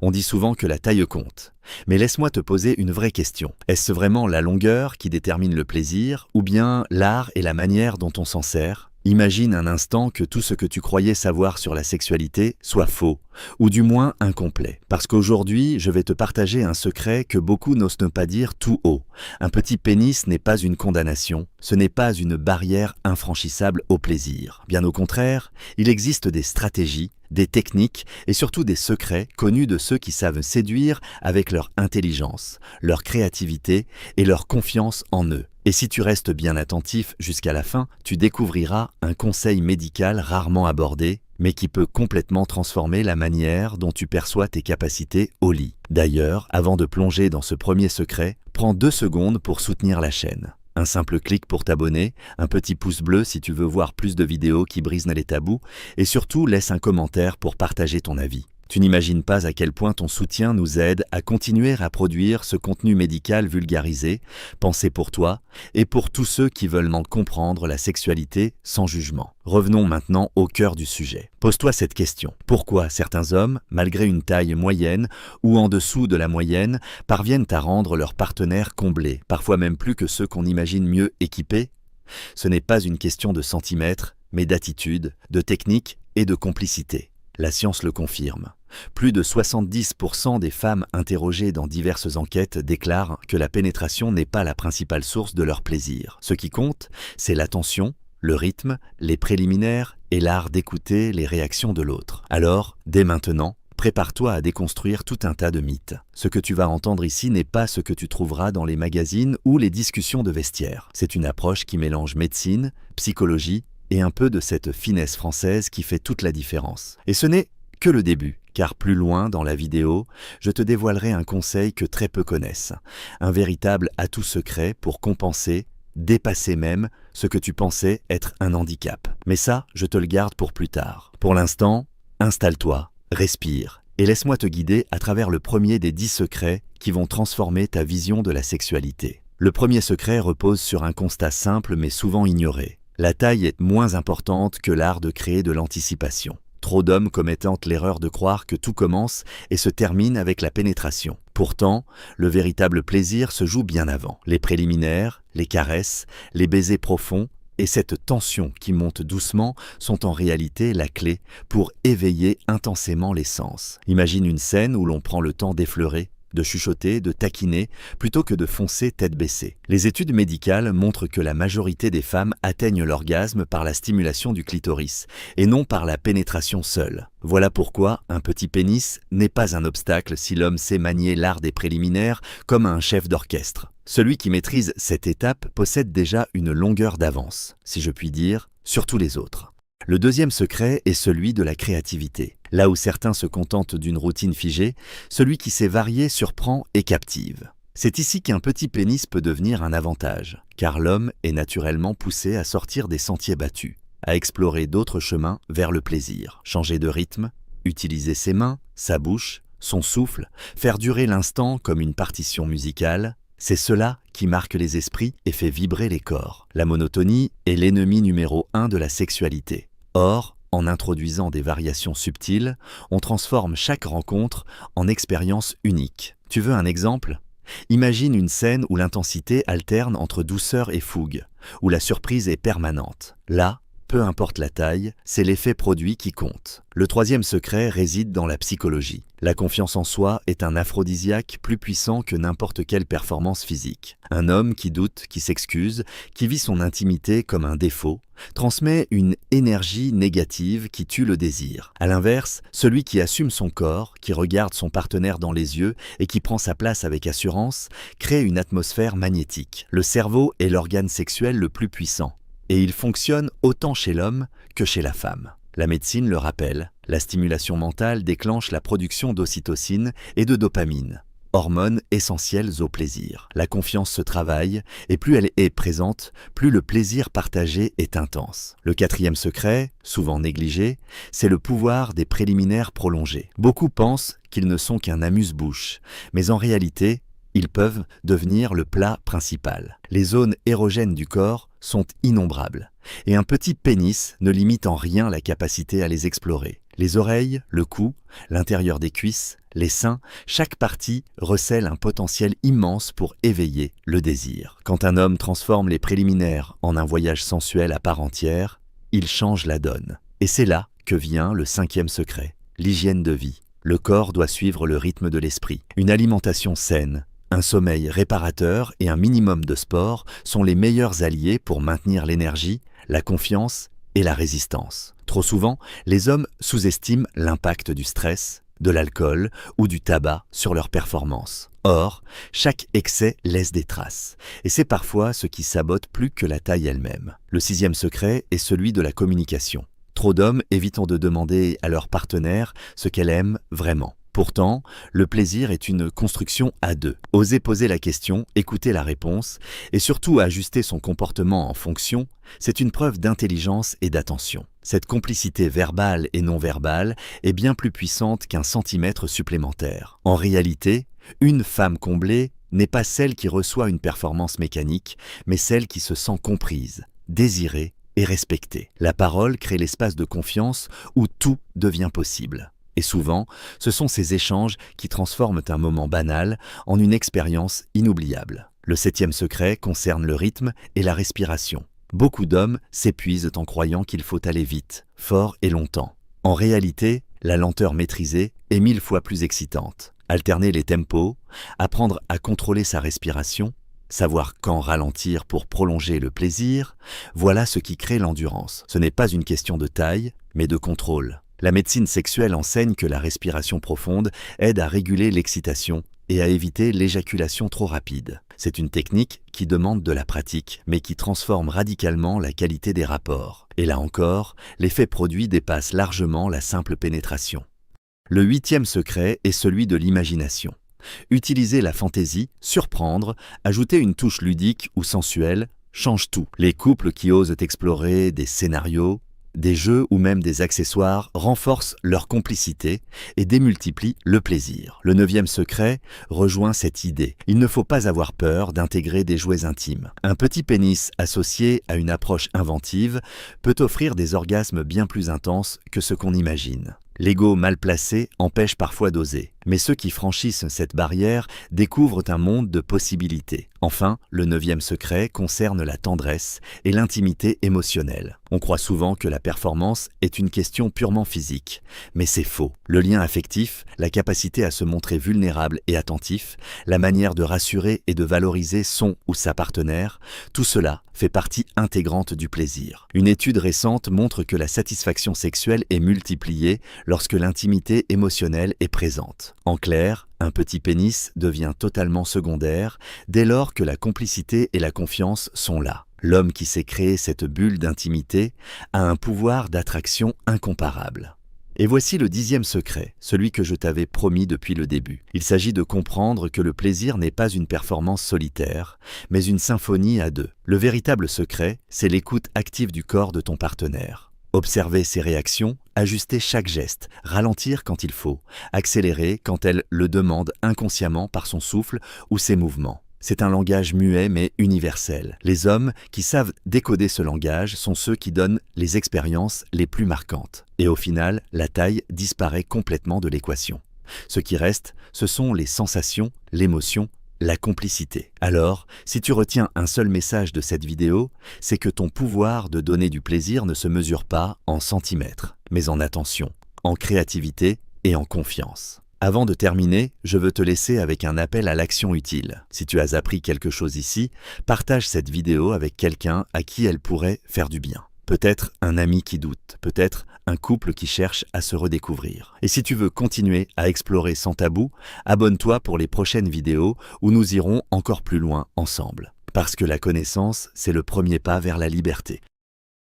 On dit souvent que la taille compte. Mais laisse-moi te poser une vraie question. Est-ce vraiment la longueur qui détermine le plaisir, ou bien l'art et la manière dont on s'en sert? Imagine un instant que tout ce que tu croyais savoir sur la sexualité soit faux, ou du moins incomplet. Parce qu'aujourd'hui, je vais te partager un secret que beaucoup n'osent ne pas dire tout haut. Un petit pénis n'est pas une condamnation, ce n'est pas une barrière infranchissable au plaisir. Bien au contraire, il existe des stratégies, des techniques et surtout des secrets connus de ceux qui savent séduire avec leur intelligence, leur créativité et leur confiance en eux. Et si tu restes bien attentif jusqu'à la fin, tu découvriras un conseil médical rarement abordé, mais qui peut complètement transformer la manière dont tu perçois tes capacités au lit. D'ailleurs, avant de plonger dans ce premier secret, prends 2 secondes pour soutenir la chaîne. Un simple clic pour t'abonner, un petit pouce bleu si tu veux voir plus de vidéos qui brisent les tabous, et surtout laisse un commentaire pour partager ton avis. Tu n'imagines pas à quel point ton soutien nous aide à continuer à produire ce contenu médical vulgarisé, pensé pour toi et pour tous ceux qui veulent en comprendre la sexualité sans jugement. Revenons maintenant au cœur du sujet. Pose-toi cette question. Pourquoi certains hommes, malgré une taille moyenne ou en dessous de la moyenne, parviennent à rendre leur partenaire comblé, parfois même plus que ceux qu'on imagine mieux équipés? Ce n'est pas une question de centimètres, mais d'attitude, de technique et de complicité. La science le confirme. Plus de 70% des femmes interrogées dans diverses enquêtes déclarent que la pénétration n'est pas la principale source de leur plaisir. Ce qui compte, c'est l'attention, le rythme, les préliminaires et l'art d'écouter les réactions de l'autre. Alors, dès maintenant, prépare-toi à déconstruire tout un tas de mythes. Ce que tu vas entendre ici n'est pas ce que tu trouveras dans les magazines ou les discussions de vestiaire. C'est une approche qui mélange médecine, psychologie et un peu de cette finesse française qui fait toute la différence. Et ce n'est que le début, car plus loin dans la vidéo, je te dévoilerai un conseil que très peu connaissent, un véritable atout secret pour compenser, dépasser même ce que tu pensais être un handicap. Mais ça, je te le garde pour plus tard. Pour l'instant, installe-toi, respire, et laisse-moi te guider à travers le premier des 10 secrets qui vont transformer ta vision de la sexualité. Le premier secret repose sur un constat simple mais souvent ignoré. La taille est moins importante que l'art de créer de l'anticipation. Trop d'hommes commettant l'erreur de croire que tout commence et se termine avec la pénétration. Pourtant, le véritable plaisir se joue bien avant. Les préliminaires, les caresses, les baisers profonds et cette tension qui monte doucement sont en réalité la clé pour éveiller intensément les sens. Imagine une scène où l'on prend le temps d'effleurer, de chuchoter, de taquiner, plutôt que de foncer tête baissée. Les études médicales montrent que la majorité des femmes atteignent l'orgasme par la stimulation du clitoris, et non par la pénétration seule. Voilà pourquoi un petit pénis n'est pas un obstacle si l'homme sait manier l'art des préliminaires comme un chef d'orchestre. Celui qui maîtrise cette étape possède déjà une longueur d'avance, si je puis dire, sur tous les autres. Le deuxième secret est celui de la créativité. Là où certains se contentent d'une routine figée, celui qui sait varier surprend et captive. C'est ici qu'un petit pénis peut devenir un avantage, car l'homme est naturellement poussé à sortir des sentiers battus, à explorer d'autres chemins vers le plaisir, changer de rythme, utiliser ses mains, sa bouche, son souffle, faire durer l'instant comme une partition musicale. C'est cela qui marque les esprits et fait vibrer les corps. La monotonie est l'ennemi numéro 1 de la sexualité. Or, en introduisant des variations subtiles, on transforme chaque rencontre en expérience unique. Tu veux un exemple ? Imagine une scène où l'intensité alterne entre douceur et fougue, où la surprise est permanente. Là, peu importe la taille, c'est l'effet produit qui compte. Le troisième secret réside dans la psychologie. La confiance en soi est un aphrodisiaque plus puissant que n'importe quelle performance physique. Un homme qui doute, qui s'excuse, qui vit son intimité comme un défaut, transmet une énergie négative qui tue le désir. À l'inverse, celui qui assume son corps, qui regarde son partenaire dans les yeux et qui prend sa place avec assurance, crée une atmosphère magnétique. Le cerveau est l'organe sexuel le plus puissant. Et il fonctionne autant chez l'homme que chez la femme. La médecine le rappelle, la stimulation mentale déclenche la production d'ocytocine et de dopamine, hormones essentielles au plaisir. La confiance se travaille, et plus elle est présente, plus le plaisir partagé est intense. Le quatrième secret, souvent négligé, c'est le pouvoir des préliminaires prolongés. Beaucoup pensent qu'ils ne sont qu'un amuse-bouche, mais en réalité, ils peuvent devenir le plat principal. Les zones érogènes du corps sont innombrables. Et un petit pénis ne limite en rien la capacité à les explorer. Les oreilles, le cou, l'intérieur des cuisses, les seins, chaque partie recèle un potentiel immense pour éveiller le désir. Quand un homme transforme les préliminaires en un voyage sensuel à part entière, il change la donne. Et c'est là que vient le 5e secret, l'hygiène de vie. Le corps doit suivre le rythme de l'esprit. Une alimentation saine, un sommeil réparateur et un minimum de sport sont les meilleurs alliés pour maintenir l'énergie, la confiance et la résistance. Trop souvent, les hommes sous-estiment l'impact du stress, de l'alcool ou du tabac sur leur performance. Or, chaque excès laisse des traces, et c'est parfois ce qui sabote plus que la taille elle-même. Le 6e secret est celui de la communication. Trop d'hommes évitent de demander à leur partenaire ce qu'elle aime vraiment. Pourtant, le plaisir est une construction à deux. Oser poser la question, écouter la réponse et surtout ajuster son comportement en fonction, c'est une preuve d'intelligence et d'attention. Cette complicité verbale et non verbale est bien plus puissante qu'un centimètre supplémentaire. En réalité, une femme comblée n'est pas celle qui reçoit une performance mécanique, mais celle qui se sent comprise, désirée et respectée. La parole crée l'espace de confiance où tout devient possible. Et souvent, ce sont ces échanges qui transforment un moment banal en une expérience inoubliable. Le 7e secret concerne le rythme et la respiration. Beaucoup d'hommes s'épuisent en croyant qu'il faut aller vite, fort et longtemps. En réalité, la lenteur maîtrisée est 1000 fois plus excitante. Alterner les tempos, apprendre à contrôler sa respiration, savoir quand ralentir pour prolonger le plaisir, voilà ce qui crée l'endurance. Ce n'est pas une question de taille, mais de contrôle. La médecine sexuelle enseigne que la respiration profonde aide à réguler l'excitation et à éviter l'éjaculation trop rapide. C'est une technique qui demande de la pratique, mais qui transforme radicalement la qualité des rapports. Et là encore, l'effet produit dépasse largement la simple pénétration. Le 8e secret est celui de l'imagination. Utiliser la fantaisie, surprendre, ajouter une touche ludique ou sensuelle, change tout. Les couples qui osent explorer des scénarios, des jeux ou même des accessoires renforcent leur complicité et démultiplient le plaisir. Le 9e secret rejoint cette idée. Il ne faut pas avoir peur d'intégrer des jouets intimes. Un petit pénis associé à une approche inventive peut offrir des orgasmes bien plus intenses que ce qu'on imagine. L'ego mal placé empêche parfois d'oser, mais ceux qui franchissent cette barrière découvrent un monde de possibilités. Enfin, le 9e secret concerne la tendresse et l'intimité émotionnelle. On croit souvent que la performance est une question purement physique, mais c'est faux. Le lien affectif, la capacité à se montrer vulnérable et attentif, la manière de rassurer et de valoriser son ou sa partenaire, tout cela fait partie intégrante du plaisir. Une étude récente montre que la satisfaction sexuelle est multipliée lorsque l'intimité émotionnelle est présente. En clair, un petit pénis devient totalement secondaire dès lors que la complicité et la confiance sont là. L'homme qui sait créer cette bulle d'intimité a un pouvoir d'attraction incomparable. Et voici le 10e secret, celui que je t'avais promis depuis le début. Il s'agit de comprendre que le plaisir n'est pas une performance solitaire, mais une symphonie à deux. Le véritable secret, c'est l'écoute active du corps de ton partenaire. Observer ses réactions, ajuster chaque geste, ralentir quand il faut, accélérer quand elle le demande inconsciemment par son souffle ou ses mouvements. C'est un langage muet mais universel. Les hommes qui savent décoder ce langage sont ceux qui donnent les expériences les plus marquantes. Et au final, la taille disparaît complètement de l'équation. Ce qui reste, ce sont les sensations, l'émotion, la complicité. Alors, si tu retiens un seul message de cette vidéo, c'est que ton pouvoir de donner du plaisir ne se mesure pas en centimètres, mais en attention, en créativité et en confiance. Avant de terminer, je veux te laisser avec un appel à l'action utile. Si tu as appris quelque chose ici, partage cette vidéo avec quelqu'un à qui elle pourrait faire du bien. Peut-être un ami qui doute, peut-être un couple qui cherche à se redécouvrir. Et si tu veux continuer à explorer sans tabou, abonne-toi pour les prochaines vidéos où nous irons encore plus loin ensemble. Parce que la connaissance, c'est le premier pas vers la liberté.